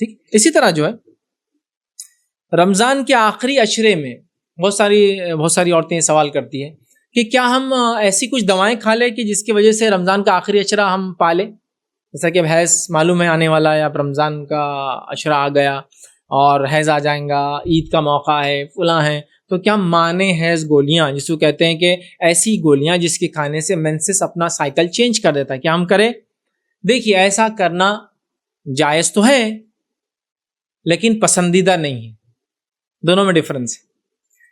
ٹھیک. اسی طرح جو ہے رمضان کے آخری عشرے میں بہت ساری عورتیں یہ سوال کرتی ہیں کہ کیا ہم ایسی کچھ دوائیں کھا لیں کہ جس کی وجہ سے رمضان کا آخری عشرہ ہم پالیں، جیسا کہ اب حیض معلوم ہے آنے والا ہے، اب رمضان کا عشرہ آ گیا اور حیض آ جائیں گا، عید کا موقع ہے، فلاں ہے، تو کیا مانے حیض گولیاں جس کو کہتے ہیں کہ ایسی گولیاں جس کے کھانے سے مینسس اپنا سائیکل چینج کر دیتا ہے، کیا ہم کریں؟ دیکھیے ایسا کرنا جائز تو ہے لیکن پسندیدہ نہیں ہے، دونوں میں ڈفرنس ہے.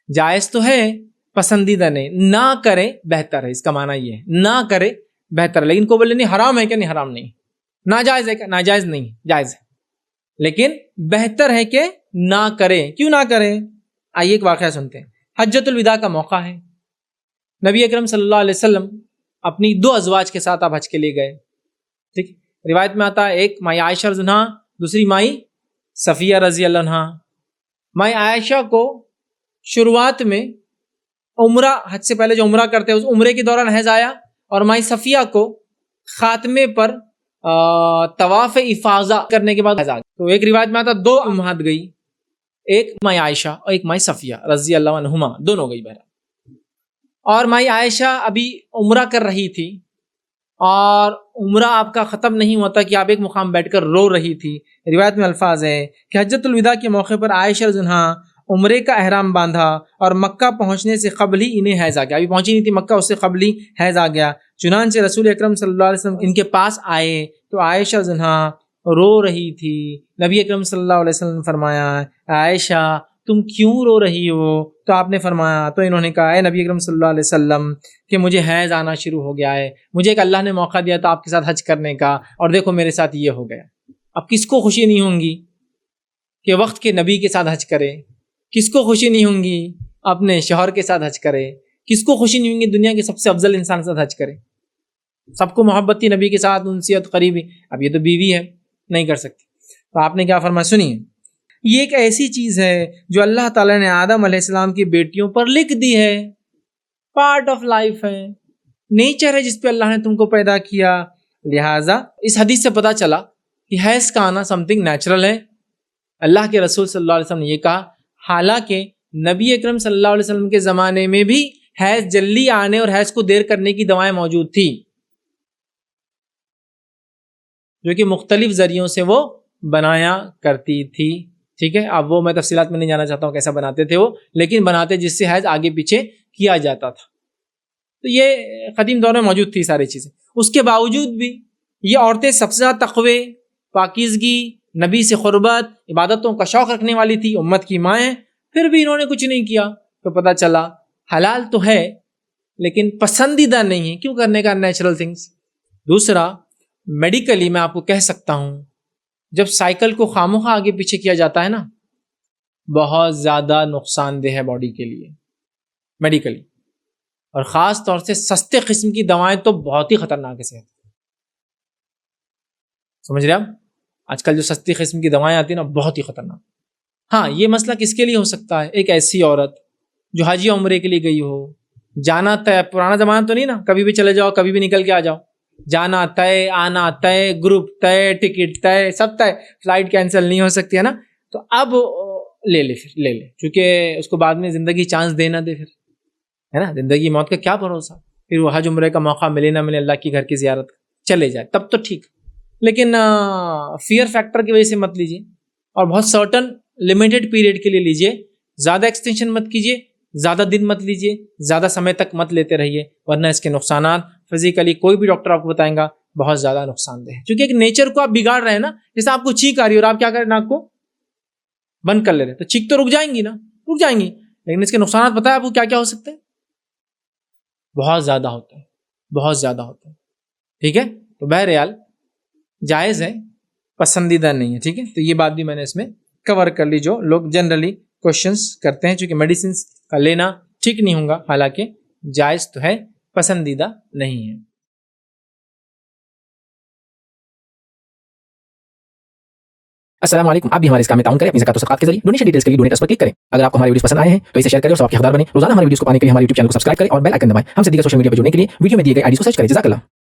جائز تو ہے پسندیدہ نہیں، نہ کرے بہتر ہے، اس کا معنی یہ ہے نہ کرے بہتر ہے. لیکن کو بولے نہیں حرام ہے کیا؟ نہیں حرام نہیں. ناجائز ہے کیا؟ ناجائز نہیں، جائز ہے لیکن بہتر ہے کہ نہ کرے. کیوں نہ کرے؟ آئیے ایک واقعہ سنتے ہیں. حجۃ الوداع کا موقع ہے، نبی اکرم صلی اللہ علیہ وسلم اپنی 2 ازواج کے ساتھ آپ حج کے لیے گئے. ٹھیک، روایت میں آتا ہے ایک مائی عائشہ رضی اللہ عنہا، دوسری مائی صفیہ رضی اللہ عنہا. مائی عائشہ کو شروعات میں عمرہ، حج سے پہلے جو عمرہ کرتے ہیں اس عمرے کے دوران حیض آیا، اور مائی صفیہ کو خاتمے پر طواف افاضہ کرنے کے بعد حیض آ گیا. تو ایک روایت میں آتا 2 امہات گئی، ایک مائی عائشہ اور ایک مائی صفیہ رضی اللہ عنہما، دونوں گئی بہرحال. اور مائی عائشہ ابھی عمرہ کر رہی تھی اور عمرہ آپ کا ختم نہیں ہوتا کہ آپ ایک مقام بیٹھ کر رو رہی تھی. روایت میں الفاظ ہے کہ حجۃ الوداع کے موقع پر عائشہ رضی اللہ عنہا عمرے کا احرام باندھا اور مکہ پہنچنے سے قبل ہی انہیں حیض آ گیا. ابھی پہنچی نہیں تھی مکہ، اس سے قبل ہی حیض آ گیا. چنانچہ رسول اکرم صلی اللہ علیہ وسلم ان کے پاس آئے تو عائشہ رضی اللہ عنہا رو رہی تھی. نبی اکرم صلی اللہ علیہ وسلم نے فرمایا عائشہ تم کیوں رو رہی ہو؟ تو آپ نے فرمایا، تو انہوں نے کہا اے نبی اکرم صلی اللہ علیہ وسلم کہ مجھے حیض آنا شروع ہو گیا ہے، مجھے ایک اللہ نے موقع دیا تھا آپ کے ساتھ حج کرنے کا، اور دیکھو میرے ساتھ یہ ہو گیا. اب کس کو خوشی نہیں ہوں گی کہ وقت کے نبی کے ساتھ حج کرے؟ کس کو خوشی نہیں ہوں گی اپنے شوہر کے ساتھ حج کرے؟ کس کو خوشی نہیں ہوں گی دنیا کے سب سے افضل انسان کے ساتھ حج کرے؟ سب کو محبت تھی نبی کے ساتھ، انسیت قریبی. اب یہ تو بیوی ہے، نہیں کر سکتی. تو آپ نے کیا فرمایا سنیے، یہ ایک ایسی چیز ہے جو اللہ تعالیٰ نے آدم علیہ السلام کی بیٹیوں پر لکھ دی ہے، پارٹ آف لائف ہے، نیچر ہے جس پہ اللہ نے تم کو پیدا کیا. لہٰذا اس حدیث سے پتہ چلا کہ حیض کا آنا سم تھنگ نیچرل ہے. اللہ کے رسول صلی اللہ علیہ وسلم نے یہ کہا، حالانکہ نبی اکرم صلی اللہ علیہ وسلم کے زمانے میں بھی حیض جلدی آنے اور حیض کو دیر کرنے کی دوائیں موجود تھی، جو کہ مختلف ذریعوں سے وہ بنایا کرتی تھی. ٹھیک ہے، اب وہ میں تفصیلات میں نہیں جانا چاہتا ہوں کیسا بناتے تھے وہ، لیکن بناتے جس سے حیض آگے پیچھے کیا جاتا تھا. تو یہ قدیم دور میں موجود تھی ساری چیزیں. اس کے باوجود بھی یہ عورتیں سب سے زیادہ تقوی، پاکیزگی، نبی سے قربت، عبادتوں کا شوق رکھنے والی تھی، امت کی مائیں، پھر بھی انہوں نے کچھ نہیں کیا. تو پتہ چلا حلال تو ہے لیکن پسندیدہ نہیں ہے. کیوں کرنے کا نیچرل تھنگس. دوسرا، میڈیکلی میں آپ کو کہہ سکتا ہوں جب سائیکل کو خامخواہ آگے پیچھے کیا جاتا ہے نا، بہت زیادہ نقصان دہ ہے باڈی کے لیے میڈیکلی، اور خاص طور سے سستے قسم کی دوائیں تو بہت ہی خطرناک ہے صحت. سمجھ رہے آپ؟ آج کل جو سستی قسم کی دوائیں آتی ہیں نا بہت ہی خطرناک. ہاں، یہ مسئلہ کس کے لیے ہو سکتا ہے؟ ایک ایسی عورت جو حج یا عمرے کے لیے گئی ہو، جانا طے، پرانا زمانہ تو نہیں نا کبھی بھی چلے جاؤ کبھی بھی نکل کے آ جاؤ، جانا طے، آنا طے، گروپ طے، ٹکٹ طے، سب طے، فلائٹ کینسل نہیں ہو سکتی ہے نا. تو اب لے لے چونکہ اس کو بعد میں زندگی چانس دے نہ دے، پھر ہے نا، زندگی موت کا کیا بھروسہ. پھر وہ حج عمرے کا موقع ملے نہ ملے، اللہ کی گھر کی زیارت چلے جائے تب تو ٹھیک، لیکن فیئر فیکٹر کی وجہ سے مت لیجیے، اور بہت سرٹن لمیٹڈ پیریڈ کے لیے لیجیے. زیادہ ایکسٹینشن مت کیجیے، زیادہ دن مت لیجیے، زیادہ سمے تک مت لیتے رہیے، ورنہ اس کے نقصانات فزیکلی کوئی بھی ڈاکٹر آپ کو بتائیں گا بہت زیادہ نقصان دہ ہے. کیونکہ ایک نیچر کو آپ بگاڑ رہے ہیں نا. جیسے آپ کو چھینک آ رہی ہے اور آپ کیا کریں، ناک کو بند کر لے رہے، تو چھینک تو رک جائیں گی نا، رک جائیں گی، لیکن اس کے نقصانات پتہ ہے آپ کو کیا کیا ہو سکتے ہیں؟ بہت زیادہ ہوتے ہیں، بہت زیادہ ہوتے ہیں. ٹھیک ہے، تو بہرحال جائز ہے، پسندیدہ نہیں ہے. ٹھیک ہے، تو یہ بات بھی میں نے اس میں کور کر لی جو لوگ جنرلی کوشچنس کرتے ہیں، چونکہ میڈیسنس کا لینا ٹھیک نہیں ہوگا، حالانکہ جائز تو ہے، پسندیدہ نہیں ہے. السلام علیکم. آپ بھی ہمارے اس کام میں تعاون کریں اپنی زکات و صدقات کے ذریعے. ڈونیشن ڈیٹیلز کے لیے ڈونیٹ اس پر کلک کریں. اگر آپ کو ہمارے ویڈیوز پسند آئے ہیں تو اسے شیئر کریں اور سب کے حقدار بنیں. روزانہ ہمارے ویڈیوز کو پانے کے لیے ہمارے YouTube چینل کو سبسکرائب کریں اور بیل آئکن دبائیں. ہم سے دیگر سوشل میڈیا پر جڑنے کے لیے ویڈیو میں دیے گئے آئی ڈی کو سرچ کریں. جزاک اللہ.